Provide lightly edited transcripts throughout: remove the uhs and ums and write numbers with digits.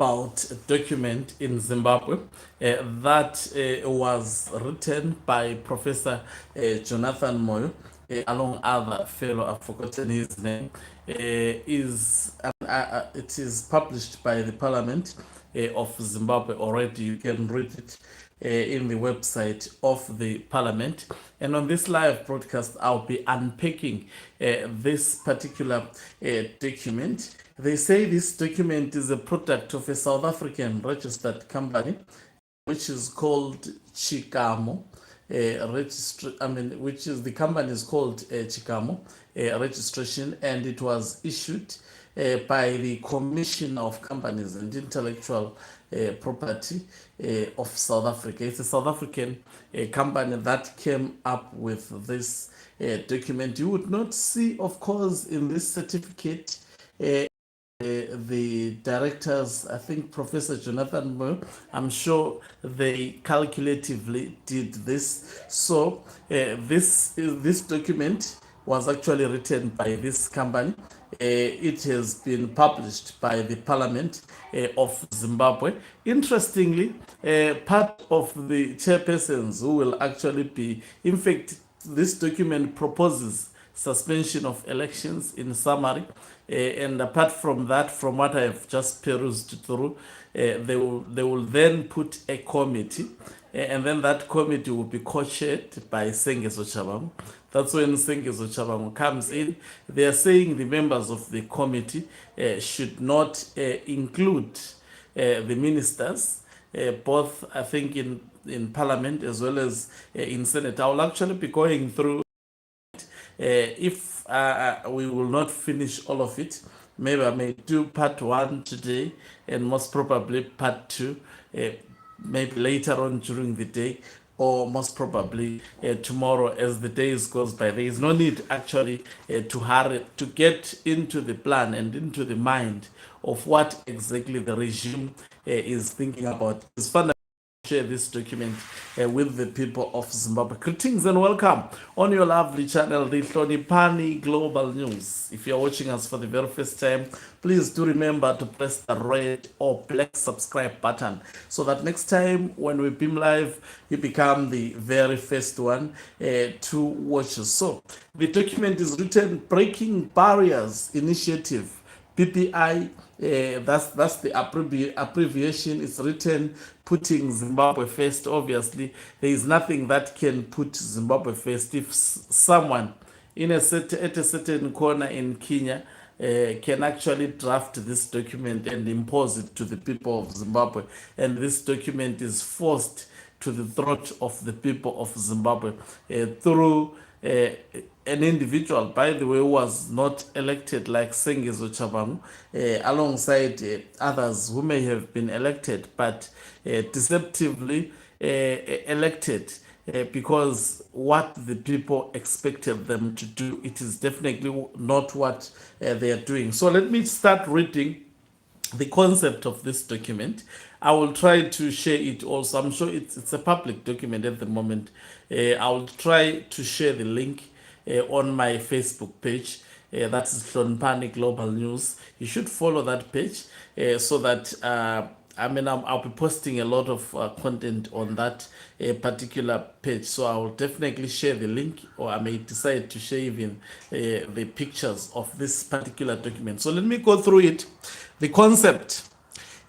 about a document in Zimbabwe that was written by Professor Jonathan Moyo, along other fellow, I've forgotten his name, it is published by the Parliament of Zimbabwe already. You can read it in the website of the Parliament. And on this live broadcast, I'll be unpacking this particular document. They say this document is a product of a South African registered company, which is called Chikamo. Which is the company is called Chikamo registration, and it was issued by the Commissioner of Companies and Intellectual Property of South Africa. It's a South African company that came up with this document. You would not see, of course, in this certificate the directors, I think Professor Jonathan Moyo, I'm sure they calculatively did this. So this document was actually written by this company. It has been published by the Parliament of Zimbabwe. Interestingly, part of the chairpersons who will actually be, in fact, this document proposes suspension of elections in summary. And apart from that, from what I have just perused through, they will then put a committee, and then that committee will be co-chaired by Sengezo Chabangu. That's when Sengezo Chabangu comes in. They are saying the members of the committee should not include the ministers, both I think in Parliament as well as in Senate. I will actually be going through if we will not finish all of it. Maybe I may do part 1 today and most probably part 2 maybe later on during the day, or most probably tomorrow as the days goes by. There is no need actually to hurry to get into the plan and into the mind of what exactly the regime is thinking about. It's fun share this document with the people of Zimbabwe. Greetings and welcome on your lovely channel, the Unpacking Global News. If you're watching us for the very first time, please do remember to press the red or black subscribe button so that next time when we beam live, you become the very first one to watch us. So the document is written Breaking Barriers Initiative, PPI. That's the abbreviation. It's written putting Zimbabwe first. Obviously, there is nothing that can put Zimbabwe first. If someone at a certain corner in Kenya can actually draft this document and impose it to the people of Zimbabwe, and this document is forced to the throat of the people of Zimbabwe through an individual, by the way, who was not elected like Sengezo Chabangu, alongside others who may have been elected, but deceptively elected because what the people expected them to do, it is definitely not what they are doing. So let me start reading the concept of this document. I will try to share it also. I'm sure it's a public document at the moment. I will try to share the link on my Facebook page. That's Unpacking Global News. You should follow that page so that I'll be posting a lot of content on that particular page. So I will definitely share the link, or I may decide to share even the pictures of this particular document. So let me go through it. The concept,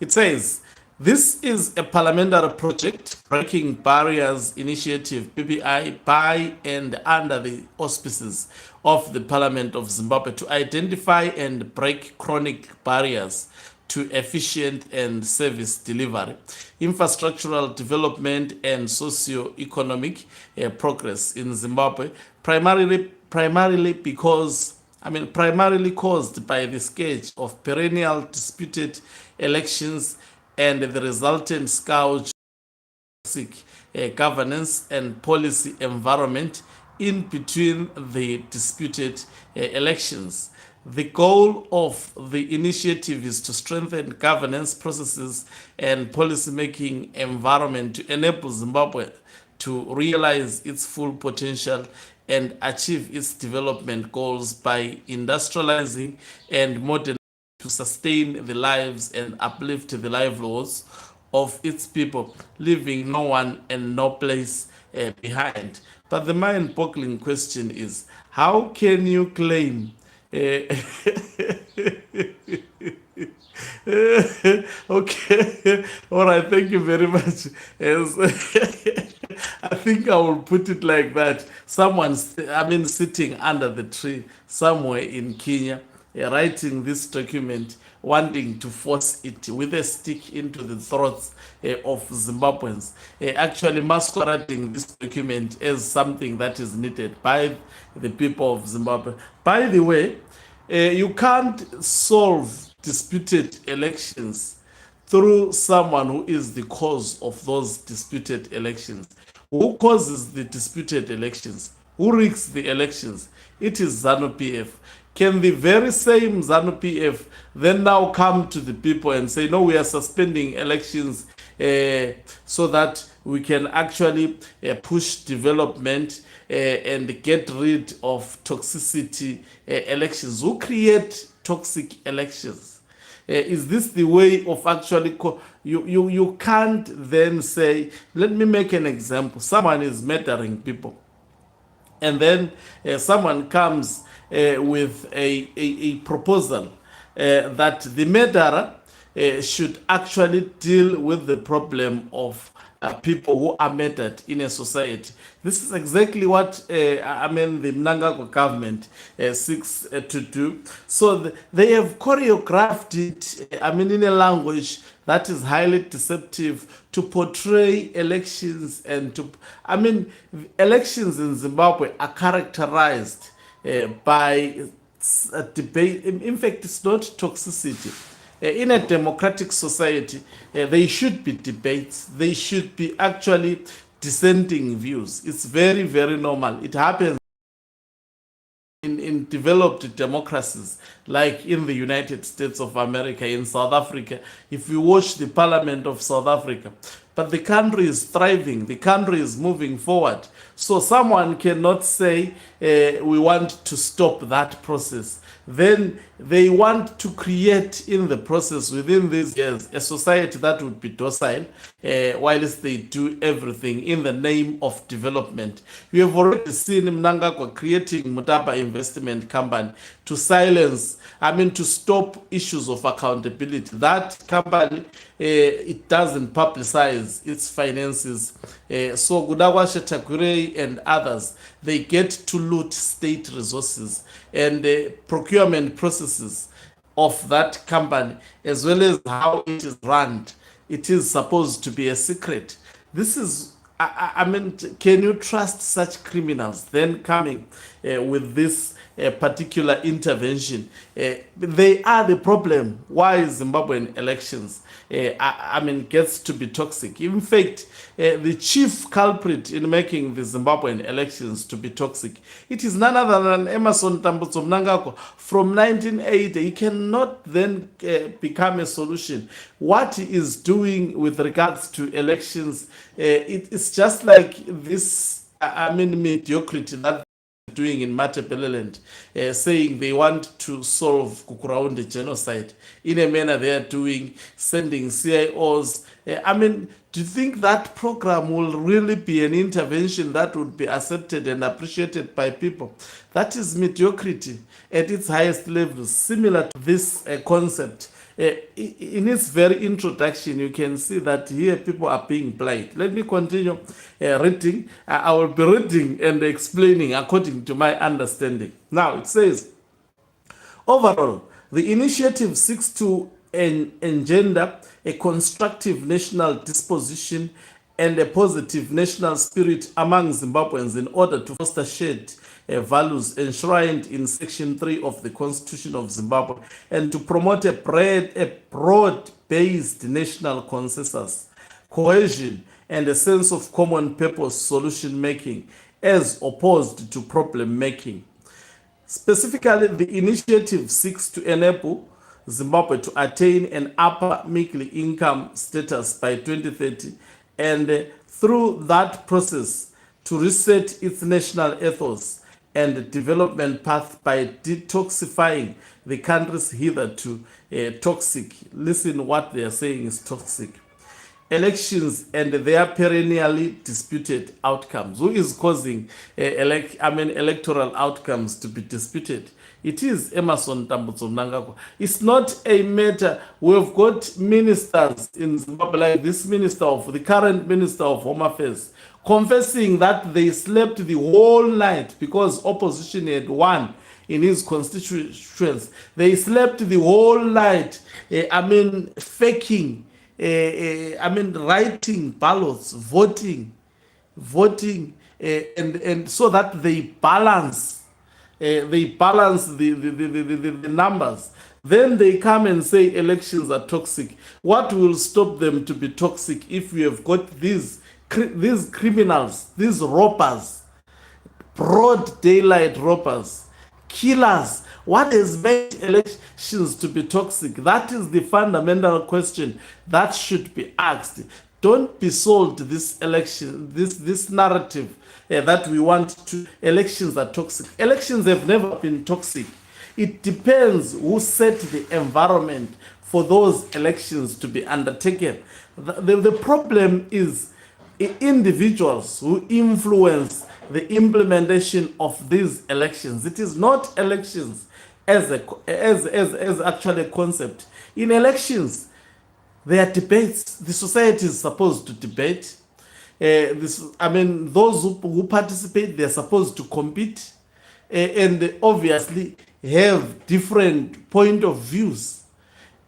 it says, this is a parliamentary project, Breaking Barriers Initiative, PPI, by and under the auspices of the Parliament of Zimbabwe to identify and break chronic barriers to efficient and service delivery, infrastructural development, and socio-economic progress in Zimbabwe, primarily caused by the scourge of perennial disputed elections and the resultant scourge of governance and policy environment in between the disputed elections. The goal of the initiative is to strengthen governance processes and policy-making environment to enable Zimbabwe to realize its full potential and achieve its development goals by industrializing and modernizing to sustain the lives and uplift the livelihoods of its people, leaving no one and no place behind. But the mind-boggling question is, how can you claim okay, all right, thank you very much. Yes. I think I will put it like that. Someone's, I mean, sitting under the tree somewhere in Kenya, writing this document, wanting to force it with a stick into the throats of Zimbabweans, actually masquerading this document as something that is needed by the people of Zimbabwe. By the way, you can't solve disputed elections through someone who is the cause of those disputed elections. Who causes the disputed elections? Who rigs the elections? It is ZANU-PF. Can the very same ZANU-PF then now come to the people and say, no, we are suspending elections so that we can actually push development and get rid of toxicity elections? Who create toxic elections? Is this the way of actually you can't then say, let me make an example. Someone is murdering people, and then someone comes with a proposal that the murderer should actually deal with the problem of people who are murdered in a society. This is exactly what I mean the Mnangagwa government seeks to do. So they have choreographed it, I mean, in a language that is highly deceptive to portray elections and to, I mean, elections in Zimbabwe are characterized by debate. In fact, it's not toxicity. In a democratic society, there should be debates. They should be actually dissenting views. It's very, very normal. It happens in developed democracies like in the United States of America, in South Africa. If you watch the Parliament of South Africa, but the country is thriving, the country is moving forward. So someone cannot say we want to stop that process. Then they want to create in the process within these years a society that would be docile whilst they do everything in the name of development. We have already seen Mnangagwa creating Mutapa Investment Company to silence, I mean, to stop issues of accountability. That company, it doesn't publicize its finances. So Gudagwa Shetakure and others, they get to loot state resources and procurement processes of that company, as well as how it is run. It is supposed to be a secret. This is, I mean, can you trust such criminals then coming with this particular intervention? They are the problem why Zimbabwean elections, I mean, gets to be toxic. In fact, the chief culprit in making the Zimbabwean elections to be toxic, it is none other than Emerson Tambutso Mnangagwa from 1980. He cannot then become a solution. What he is doing with regards to elections, it's just like this, I mean, mediocrity that doing in Matabeleland, saying they want to solve Kukuraunde genocide in a manner they are doing, sending CIOs. I mean, do you think that program will really be an intervention that would be accepted and appreciated by people? That is mediocrity at its highest level, similar to this concept. In its very introduction, you can see that here people are being played. Let me continue reading. I will be reading and explaining according to my understanding. Now, it says, overall, the initiative seeks to engender a constructive national disposition and a positive national spirit among Zimbabweans in order to foster shared values enshrined in Section 3 of the Constitution of Zimbabwe and to promote a broad-based national consensus, cohesion, and a sense of common purpose solution-making as opposed to problem-making. Specifically, the initiative seeks to enable Zimbabwe to attain an upper middle income status by 2030 and through that process to reset its national ethos and development path by detoxifying the countries hitherto toxic. Listen, what they are saying is toxic elections and their perennially disputed outcomes. Who is causing electoral outcomes to be disputed? It is Emerson Tambutso Mnangagwa. It's not a matter. We've got ministers in Zimbabwe, like this the current minister of Home Affairs, confessing that they slept the whole night because opposition had won in his constituents. They slept the whole night. Faking. Writing ballots, voting, and so that they balance the numbers. Then they come and say elections are toxic. What will stop them to be toxic if we have got these criminals, these robbers, broad daylight robbers, killers? What has made elections to be toxic? That is the fundamental question that should be asked. Don't be sold this narrative that we want to. Elections are toxic. Elections have never been toxic. It depends who set the environment for those elections to be undertaken. The problem is individuals who influence the implementation of these elections. It is not elections as actually a concept. In elections, there are debates. The society is supposed to debate. Those who participate, they're supposed to compete, and obviously have different point of views.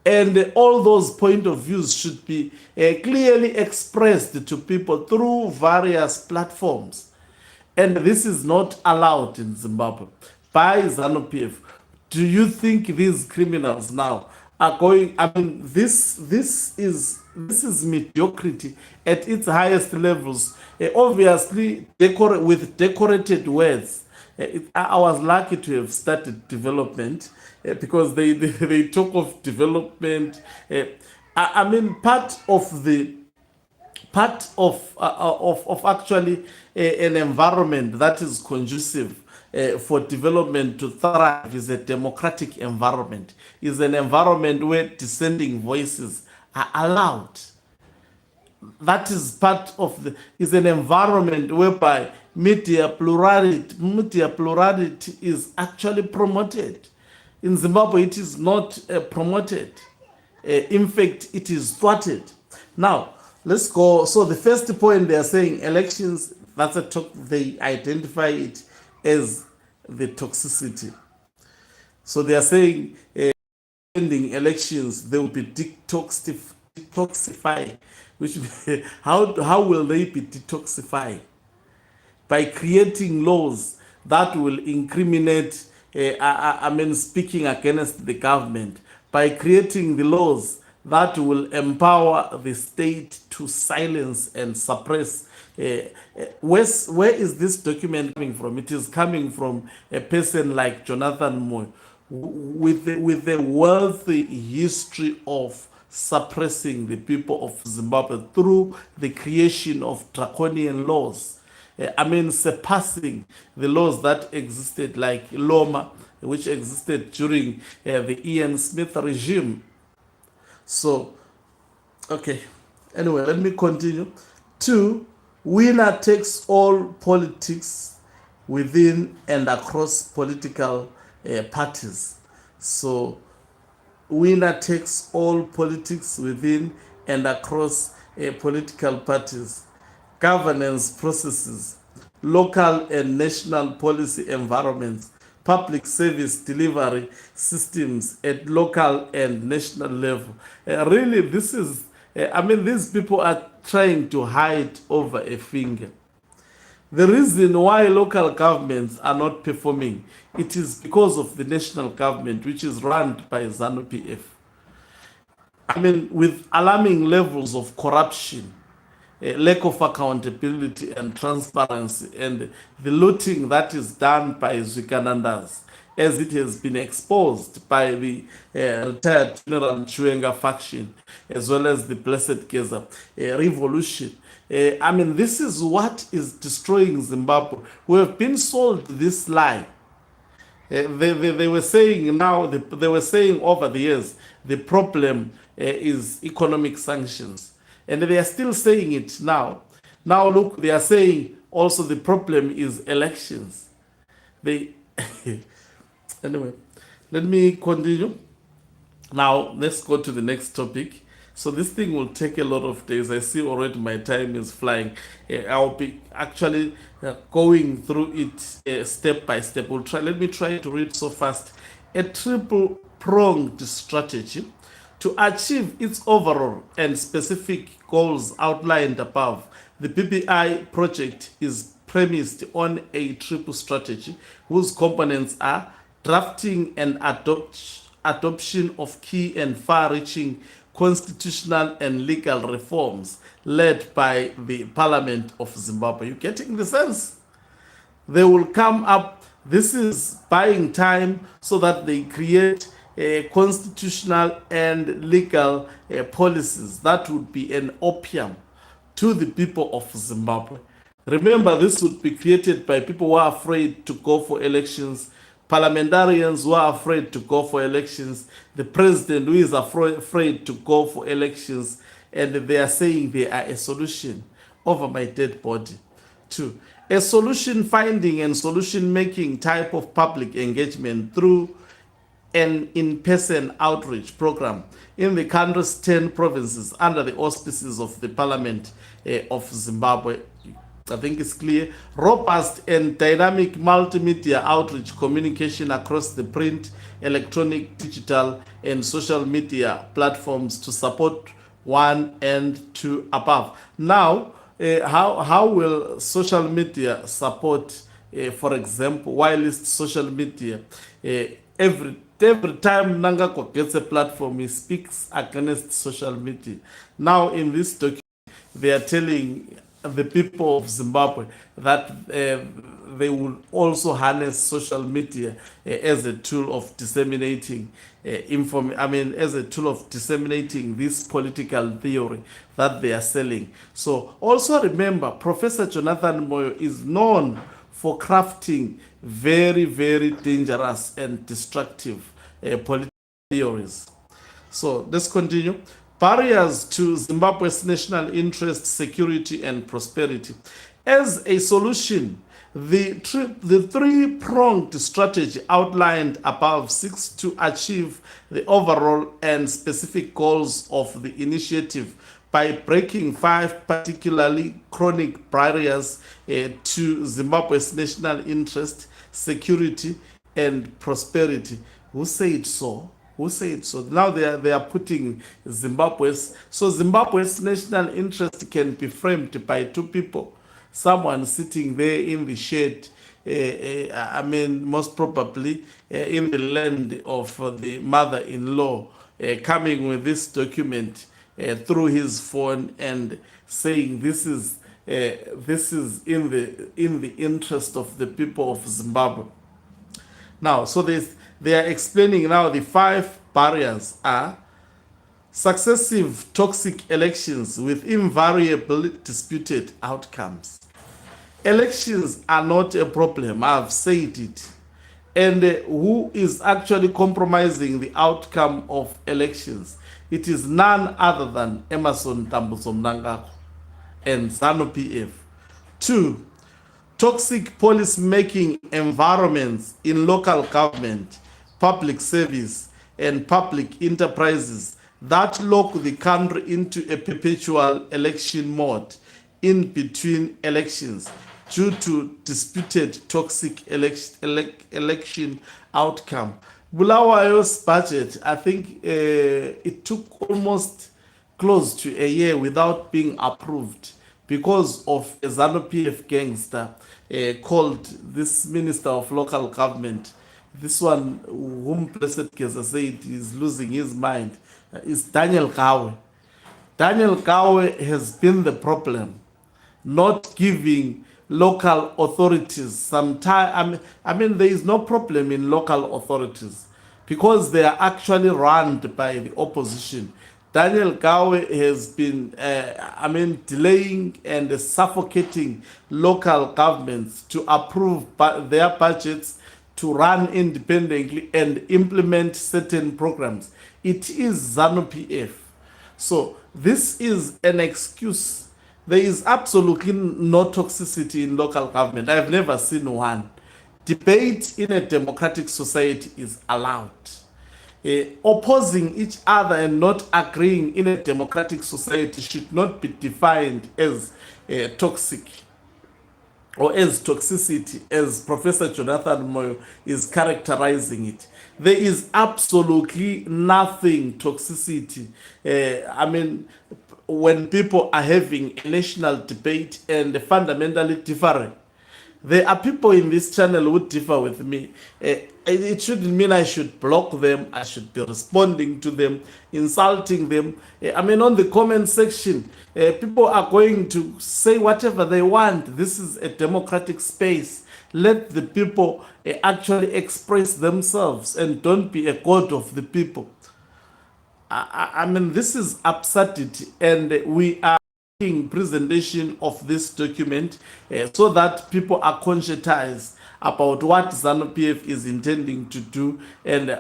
And all those point of views should be clearly expressed to people through various platforms. And this is not allowed in Zimbabwe by ZANU-PF. Do you think these criminals now are going? This is mediocrity at its highest levels. Obviously, with decorated words. I was lucky to have started development because they talk of development. Part of actually an environment that is conducive for development to thrive is a democratic environment, is an environment where dissenting voices are allowed. That is part of is an environment whereby media plurality is actually promoted. In Zimbabwe, it is not promoted. In fact, it is thwarted. Now, let's go. So the first point, they are saying elections, that's they identify it as the toxicity. So they are saying ending elections, they will be detoxifying. Which how will they be detoxifying? By creating laws that will incriminate, speaking against the government, by creating the laws that will empower the state to silence and suppress. Where is this document coming from? It is coming from a person like Jonathan Moyo, with a wealthy history of suppressing the people of Zimbabwe through the creation of draconian laws. Surpassing the laws that existed, like Loma, which existed during the Ian Smith regime. So, okay. Anyway, let me continue. 2, winner takes all politics within and across political parties. So, winner takes all politics within and across political parties, governance processes, local and national policy environments, public service delivery systems at local and national level. Really, this is, these people are trying to hide over a finger. The reason why local governments are not performing, it is because of the national government, which is run by ZANU-PF. With alarming levels of corruption, lack of accountability and transparency, and the looting that is done by Zwikanandas, as it has been exposed by the retired General Chiwenga faction, as well as the Blessed Geza revolution. I mean, this is what is destroying Zimbabwe. We have been sold this lie. They were saying now, they were saying over the years, the problem is economic sanctions. And they are still saying it now. Now, look, they are saying also the problem is elections. They, anyway, let me continue. Now, let's go to the next topic. So this thing will take a lot of days. I see already my time is flying. I'll be actually going through it step by step. Let me try to read so fast. A triple-pronged strategy to achieve its overall and specific goals outlined above. The PPI project is premised on a triple strategy whose components are drafting and adoption of key and far-reaching constitutional and legal reforms led by the Parliament of Zimbabwe. You getting the sense? They will come up. This is buying time so that they create constitutional and legal policies that would be an opium to the people of Zimbabwe. Remember, this would be created by people who are afraid to go for elections, parliamentarians who are afraid to go for elections, the president who is afraid to go for elections, and they are saying they are a solution over my dead body. Two, a solution finding and solution making type of public engagement through an in-person outreach program in the country's 10 provinces under the auspices of the Parliament of Zimbabwe. I think it's clear. Robust and dynamic multimedia outreach communication across the print, electronic, digital, and social media platforms to support 1 and 2 above. Now, how will social media support, for example, wireless social media? Every time Nangako gets a platform, he speaks against social media. Now, in this document, they are telling the people of Zimbabwe that they will also harness social media as a tool of disseminating as a tool of disseminating this political theory that they are selling. So also remember, Professor Jonathan Moyo is known for crafting very, very dangerous and destructive political theories. So let's continue. Barriers to Zimbabwe's national interest, security, and prosperity. As a solution, the three-pronged strategy outlined above seeks to achieve the overall and specific goals of the initiative by breaking 5 particularly chronic barriers to Zimbabwe's national interest, security, and prosperity. Who said so? Who said so? Now they are putting Zimbabwe's national interest can be framed by 2 people. Someone sitting there in the shade, most probably in the land of the mother-in-law, coming with this document through his phone and saying this is in the interest of the people of Zimbabwe. Now, so they are explaining now the 5 barriers are successive toxic elections with invariably disputed outcomes. Elections are not a problem, I've said it. And who is actually compromising the outcome of elections? It is none other than Emerson Tambuzo Mnangagwa and ZANU-PF. 2, toxic policy-making environments in local government, public service, and public enterprises that lock the country into a perpetual election mode in between elections due to disputed toxic election outcome. Bulawayo's budget, I think it took almost close to a year without being approved because of a ZANU-PF gangster called this Minister of Local Government. This one, whom Blessed Geza said is losing his mind, is Daniel Kawe. Daniel Kawe has been the problem, not giving local authorities. Sometimes, I mean, there is no problem in local authorities because they are actually run by the opposition. Daniel Gawe has been, delaying and suffocating local governments to approve their budgets to run independently and implement certain programs. It is ZANU-PF. So this is an excuse. There is absolutely no toxicity in local government. I've never seen one. Debate in a democratic society is allowed. Opposing each other and not agreeing in a democratic society should not be defined as toxic or as toxicity, as Professor Jonathan Moyo is characterizing it. There is absolutely nothing toxicity. When people are having a national debate and fundamentally different, there are people in this channel who differ with me. It shouldn't mean I should block them. I should be responding to them, insulting them. On the comment section, people are going to say whatever they want. This is a democratic space. Let the people actually express themselves and don't be a god of the people. This is absurdity, and we are presentation of this document so that people are conscientized about what ZANU-PF is intending to do. And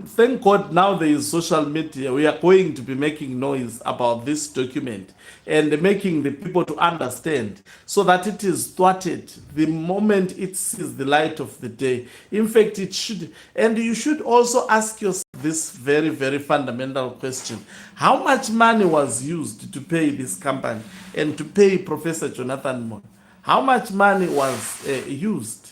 thank God now there is social media. We are going to be making noise about this document and making the people to understand so that it is thwarted the moment it sees the light of the day. In fact, it should. And you should also ask yourself this very, very fundamental question. How much money was used to pay this company and to pay Professor Jonathan Moyo? How much money was used?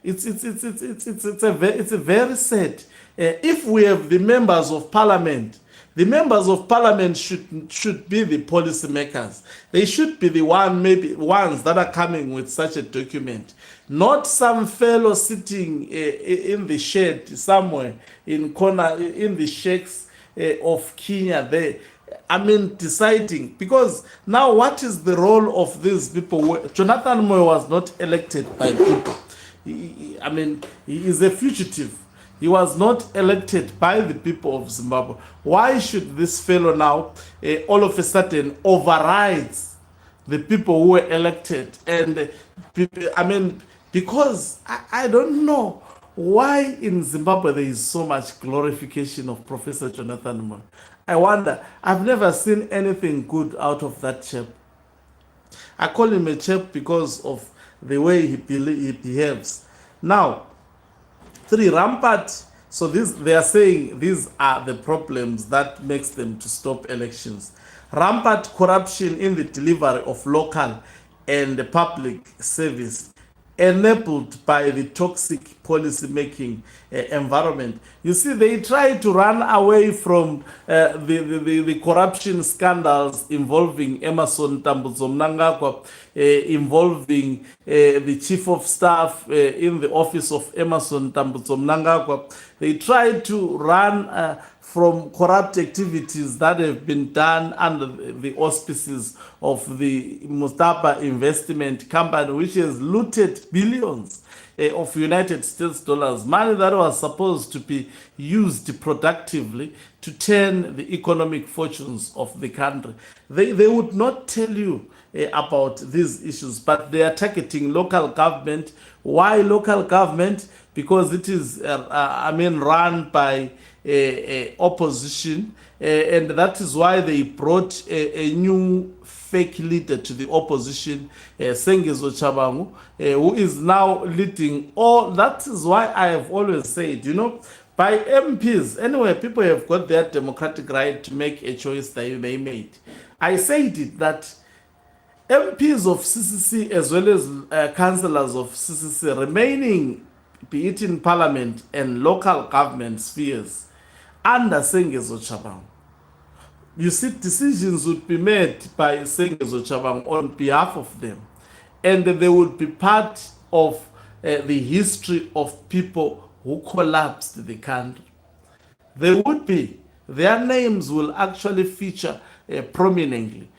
It's a very sad. If we have the members of parliament, the members of parliament should be the policymakers. They should be the ones that are coming with such a document, not some fellow sitting in the shed somewhere in the shacks of Kenya there. Deciding, because now what is the role of these people? Jonathan Moyo was not elected by people. He is a fugitive. He was not elected by the people of Zimbabwe. Why should this fellow now all of a sudden overrides the people who were elected? And because I don't know why in Zimbabwe there is so much glorification of Professor Jonathan Moyo. I wonder. I've never seen anything good out of that chap. I call him a chap because of the way he behaves. Now, 3, rampant. So they are saying these are the problems that makes them to stop elections. Rampant corruption in the delivery of local and public service, enabled by the toxic policy-making environment. You see, they try to run away from the corruption scandals involving Emerson Tambudzo Mnangagwa, involving the chief of staff in the office of Emerson Tambudzo Mnangagwa. They try to run from corrupt activities that have been done under the auspices of the Mustapa Investment Company, which has looted billions of United States dollars, money that was supposed to be used productively to turn the economic fortunes of the country. They would not tell you about these issues, but they are targeting local government. Why local government? Because it is, run by opposition, and that is why they brought a new fake leader to the opposition, Sengezo Chabangu, who is now leading all. That is why I have always said, by MPs, anyway, people have got their democratic right to make a choice that they made. I said it that MPs of CCC as well as councillors of CCC remaining, be it in parliament and local government spheres, under Sengezo Chabangu. You see, decisions would be made by Sengezo Chabangu on behalf of them, and they would be part of the history of people who collapsed the country. They would be. Their names will actually feature prominently.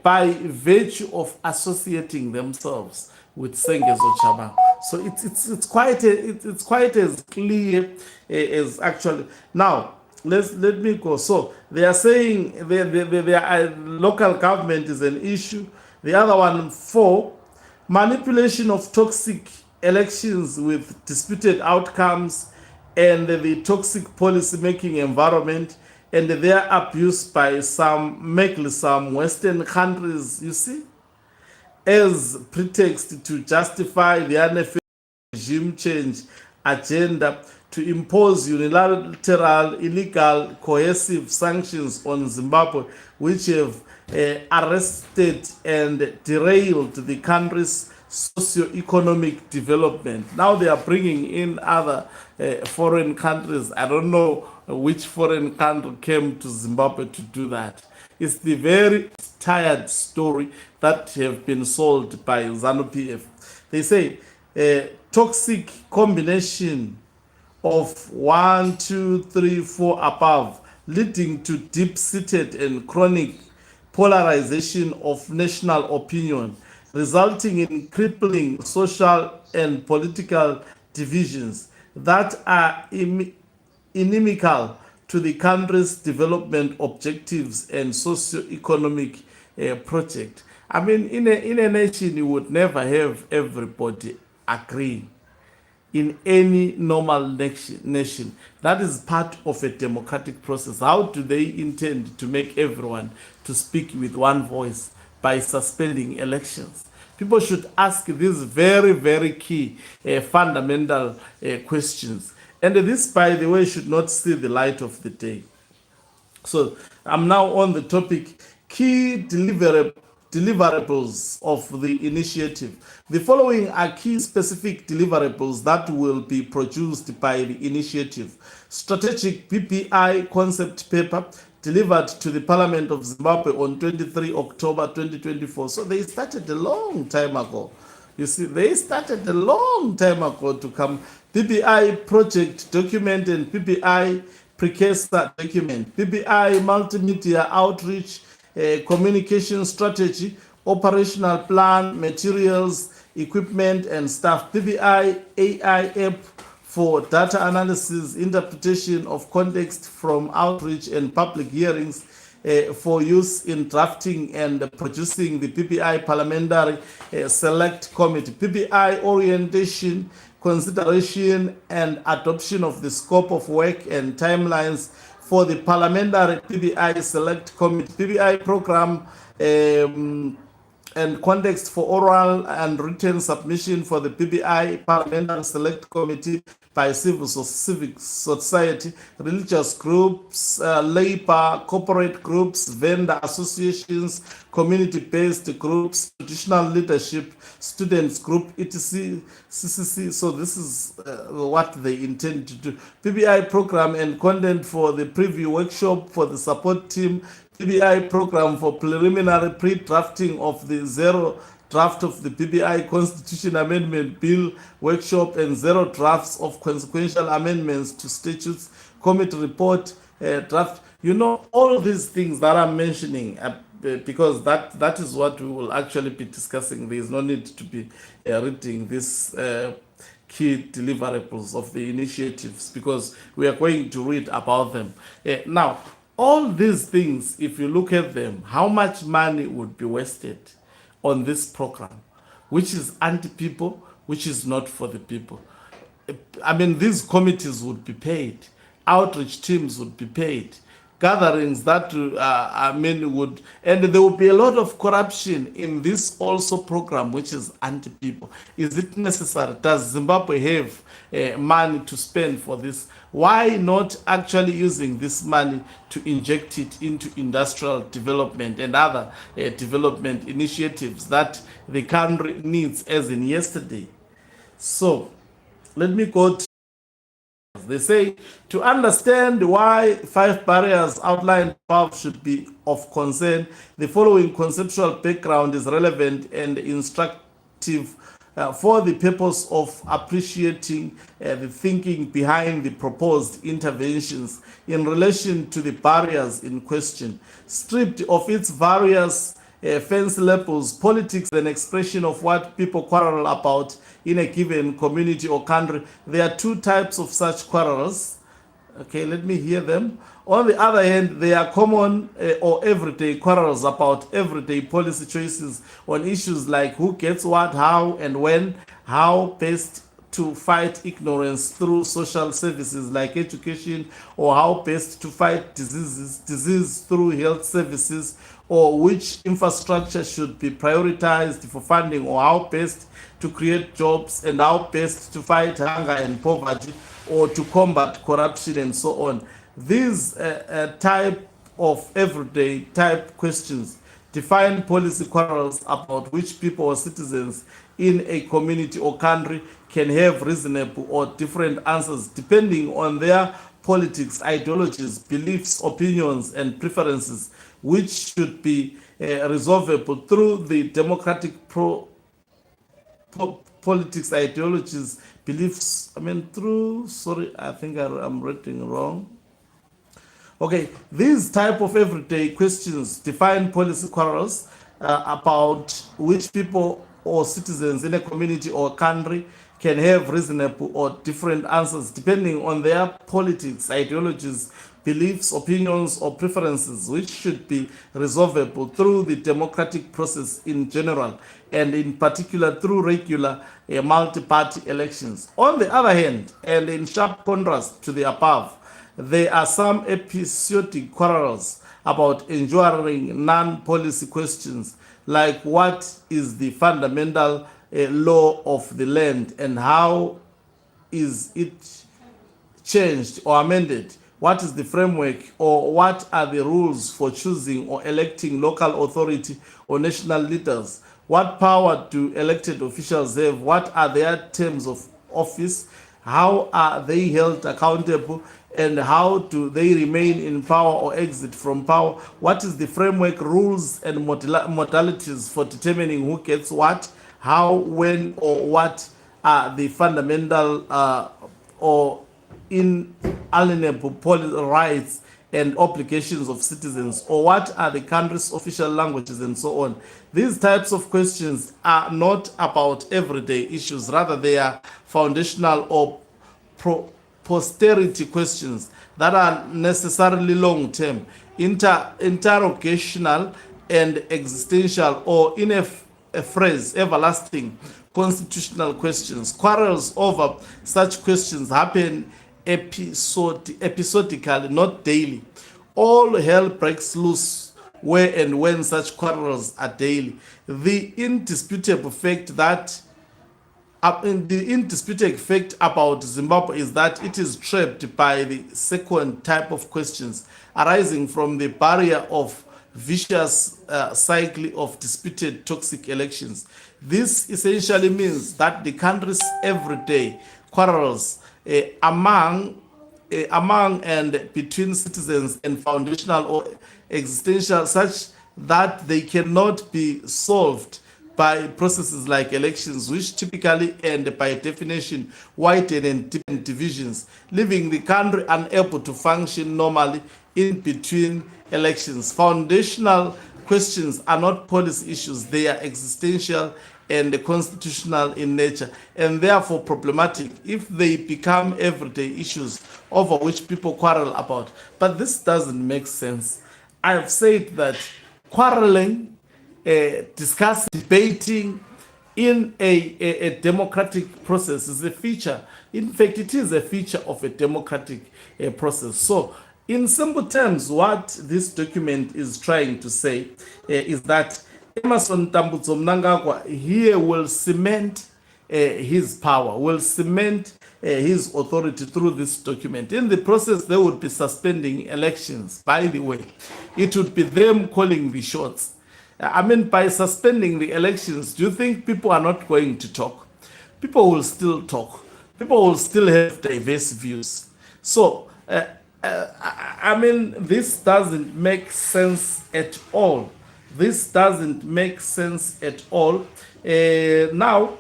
by virtue of associating themselves with Sengezo Chabang. So it's quite as clear as actually now. Let me go. So they are saying their local government is an issue. The other one, 4, manipulation of toxic elections with disputed outcomes and the toxic policy making environment and their abuse by some Western countries, you see, as pretext to justify the unfair regime change agenda to impose unilateral, illegal, coercive sanctions on Zimbabwe, which have arrested and derailed the country's socio-economic development. Now they are bringing in other foreign countries. I don't know which foreign country came to Zimbabwe to do that. It's the very tired story that have been sold by ZANU-PF. They say toxic combination of 1, 2, 3, 4 above, leading to deep-seated and chronic polarization of national opinion, resulting in crippling social and political divisions that are inimical to the country's development objectives and socio-economic project. I mean, in a nation, you would never have everybody agreeing. In any normal nation, that is part of a democratic process. How do they intend to make everyone to speak with one voice by suspending elections? People should ask these very, very key fundamental questions. And this, by the way, should not see the light of the day. So I'm now on the topic, key deliverables of the initiative. The following are key specific deliverables that will be produced by the initiative. Strategic PPI concept paper delivered to the Parliament of Zimbabwe on 23 October 2024. So they started a long time ago. You see, they started a long time ago to come. PPI project document and PPI precursor document. PPI multimedia outreach communication strategy, operational plan, materials, equipment, and staff. PPI AI app for data analysis, interpretation of context from outreach and public hearings for use in drafting and producing the PPI Parliamentary Select Committee. PPI orientation, consideration, and adoption of the scope of work and timelines for the Parliamentary PPI Select Committee. PPI program and context for oral and written submission for the PPI Parliamentary Select Committee by civic society, religious groups, labor, corporate groups, vendor associations, community-based groups, traditional leadership, students group, etc. CCC. So this is what they intend to do. PPI program and content for the preview workshop for the support team, PPI program for preliminary pre-drafting of the zero draft of the PPI Constitution Amendment Bill workshop and zero drafts of consequential amendments to statutes, committee report draft. You know, all these things that I'm mentioning, because that is what we will actually be discussing. There is no need to be reading these key deliverables of the initiatives, because we are going to read about them. Now, all these things, if you look at them, how much money would be wasted on this program, which is anti-people, which is not for the people? I mean, these committees would be paid, outreach teams would be paid, gatherings that would, and there will be a lot of corruption in this also program, which is anti-people. Is it necessary? Does Zimbabwe have money to spend for this? Why not actually using this money to inject it into industrial development and other development initiatives that the country needs, as in yesterday? So let me go to, they say, to understand why 5 barriers outlined above should be of concern, the following conceptual background is relevant and instructive for the purpose of appreciating the thinking behind the proposed interventions in relation to the barriers in question. Stripped of its various fancy labels. Politics is an expression of what people quarrel about in a given community or country. There are two types of such quarrels. Okay, let me hear them. On the other hand, there are common or everyday quarrels about everyday policy choices on issues like who gets what, how, and when, how best to fight ignorance through social services like education, or how best to fight disease through health services, or which infrastructure should be prioritized for funding, or how best to create jobs, and how best to fight hunger and poverty, or to combat corruption, and so on. These type of everyday type questions define policy quarrels about which people or citizens in a community or country can have reasonable or different answers depending on their politics, ideologies, beliefs, opinions, and preferences, which should be resolvable through the democratic politics, ideologies, beliefs. I think I'm reading wrong. Okay, these type of everyday questions define policy quarrels about which people or citizens in a community or country can have reasonable or different answers depending on their politics, ideologies, beliefs, opinions, or preferences, which should be resolvable through the democratic process in general, and in particular through regular multi-party elections. On the other hand, and in sharp contrast to the above, there are some episodic quarrels about enduring non-policy questions, like what is the fundamental law of the land and how is it changed or amended? What is the framework, or what are the rules for choosing or electing local authority or national leaders? What power do elected officials have? What are their terms of office? How are they held accountable? And how do they remain in power or exit from power? What is the framework, rules, and modalities for determining who gets what, how, when, or what are the fundamental or inalienable rights and obligations of citizens, or what are the country's official languages, and so on. These types of questions are not about everyday issues, rather they are foundational or posterity questions that are necessarily long-term, interrogational, and existential, or in a phrase, everlasting constitutional questions. Quarrels over such questions happen episodically, not daily. All hell breaks loose where and when such quarrels are daily. The indisputable fact about Zimbabwe is that it is trapped by the second type of questions arising from the barrier of vicious cycle of disputed toxic elections. This essentially means that the country's everyday quarrels among and between citizens and foundational or existential, such that they cannot be solved by processes like elections, which typically and by definition widen and deepen divisions, leaving the country unable to function normally in between elections. Foundational questions are not policy issues, they are existential and constitutional in nature, and therefore problematic if they become everyday issues over which people quarrel about. But this doesn't make sense. I've said that quarreling, debating in a democratic process is a feature. In fact, it is a feature of a democratic process. So, in simple terms, what this document is trying to say is that Emerson Tambutso Mnangagwa here will cement his power, will cement his authority through this document. In the process, they would be suspending elections, by the way. It would be them calling the shots. By suspending the elections, do you think people are not going to talk? People will still talk. People will still have diverse views. So, this doesn't make sense at all. This doesn't make sense at all. Now,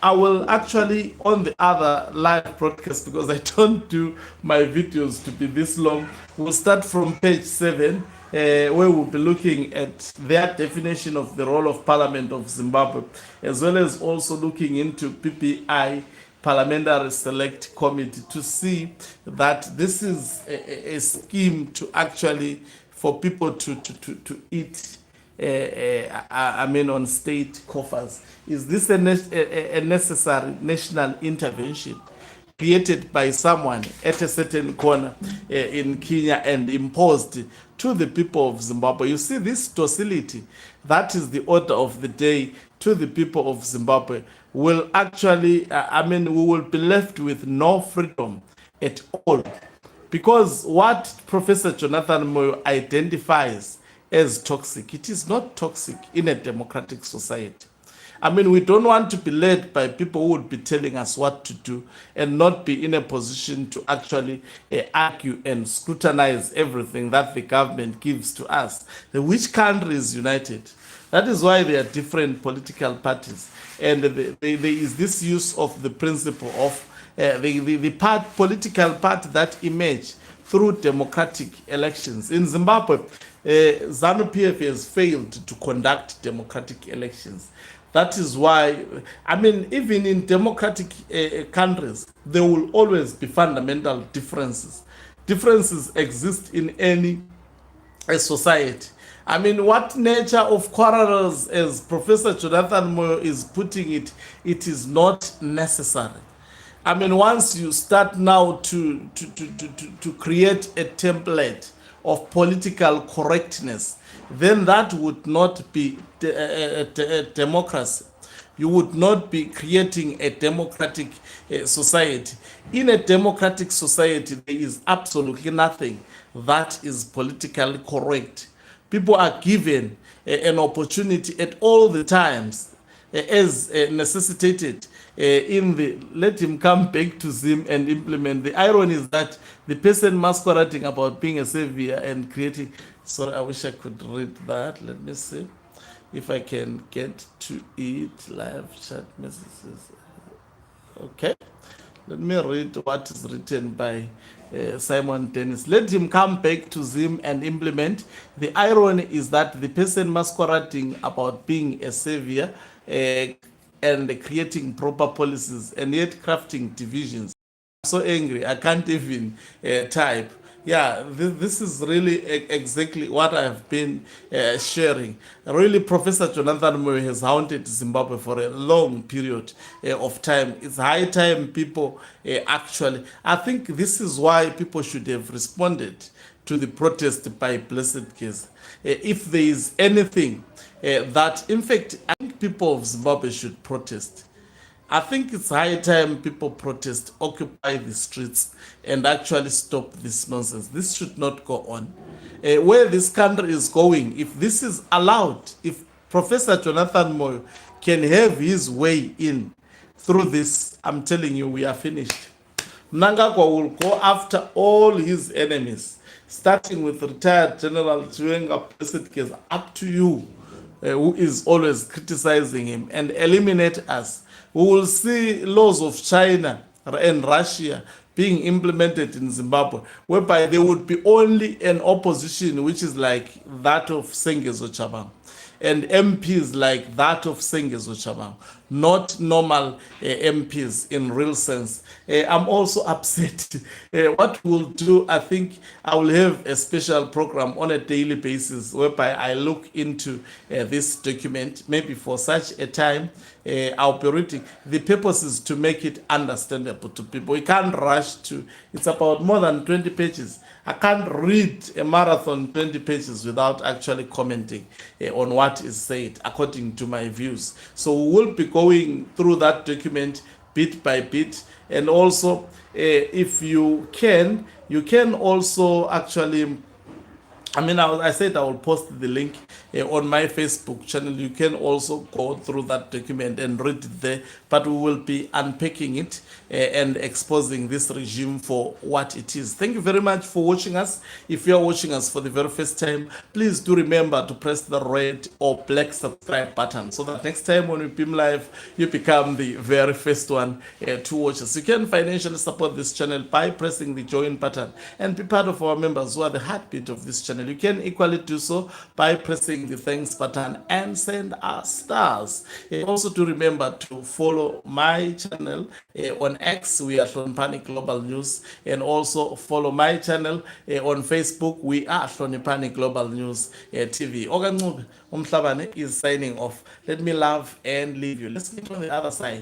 I will actually, on the other live broadcast, because I don't do my videos to be this long, we'll start from page 7 where we'll be looking at their definition of the role of Parliament of Zimbabwe, as well as also looking into PPI, Parliamentary Select Committee, to see that this is a scheme to actually for people to eat I mean, on state coffers. Is this a necessary national intervention created by someone at a certain corner in Kenya and imposed to the people of Zimbabwe? You see, this docility, that is the order of the day to the people of Zimbabwe, will actually, I mean, we will be left with no freedom at all. Because what Professor Jonathan Moyo identifies as toxic, it is not toxic in a democratic society. I mean, we don't want to be led by people who would be telling us what to do and not be in a position to actually argue and scrutinize everything that the government gives to us. Which country is united? That is why there are different political parties. And there is this use of the principle of the political party that emerge through democratic elections. In Zimbabwe, ZANU-PF has failed to conduct democratic elections. That is why, I mean, even in democratic countries, there will always be fundamental differences. Differences exist in any society. I mean, what nature of quarrels, as Professor Jonathan Moyo is putting it, it is not necessary. I mean, once you start now to create a template of political correctness, then that would not be a democracy. You would not be creating a democratic society. In a democratic society, there is absolutely nothing that is politically correct. People are given an opportunity at all the times as necessitated in the let him come back to Zim and implement. The irony is that the person masquerading about being a savior and creating, sorry, I wish I could read that. Let me see if I can get to it. Live chat messages. Okay, let me read what is written by Simon Dennis. Let him come back to Zim and implement. The irony is that the person masquerading about being a savior and creating proper policies and yet crafting divisions. I'm so angry, I can't even type. Yeah, this is really exactly what I've been sharing. Really, Professor Jonathan Moyo has haunted Zimbabwe for a long period of time. It's high time people actually, I think this is why people should have responded to the protest by Blessed Case. If there is anything that, in fact, I think people of Zimbabwe should protest. I think it's high time people protest, occupy the streets, and actually stop this nonsense. This should not go on. Where this country is going, if this is allowed, if Professor Jonathan Moyo can have his way in through this, I'm telling you, we are finished. Mnangagwa will go after all his enemies, starting with retired General Chiwenga, Blessed Case, up to you, who is always criticizing him, and eliminate us. We will see laws of China and Russia being implemented in Zimbabwe, whereby there would be only an opposition which is like that of Sengezo Chabang, and MPs like that of Sengezo Chabang, not normal MPs in real sense. I'm also upset. What we'll do, I think I will have a special program on a daily basis whereby I look into this document, maybe for such a time. I'll be reading. The purpose is to make it understandable to people. We can't rush to, it's about more than 20 pages. I can't read a marathon 20 pages without actually commenting on what is said according to my views. So we will be going through that document bit by bit. And also, if you can also actually, I mean, I said I will post the link on my Facebook channel. You can also go through that document and read it there, but we will be unpacking it and exposing this regime for what it is. Thank you very much for watching us. If you are watching us for the very first time, please do remember to press the red or black subscribe button so that next time when we beam live, you become the very first one to watch us. You can financially support this channel by pressing the join button and be part of our members who are the heartbeat of this channel. channel. You can equally do so by pressing the thanks button and send us stars. Also do remember to follow my channel on X. We are Unpacking Global News, and also follow my channel on Facebook. We are Unpacking Global News TV. Ogancube Umhlabane is signing off. Let me love and leave you. Let's meet on the other side.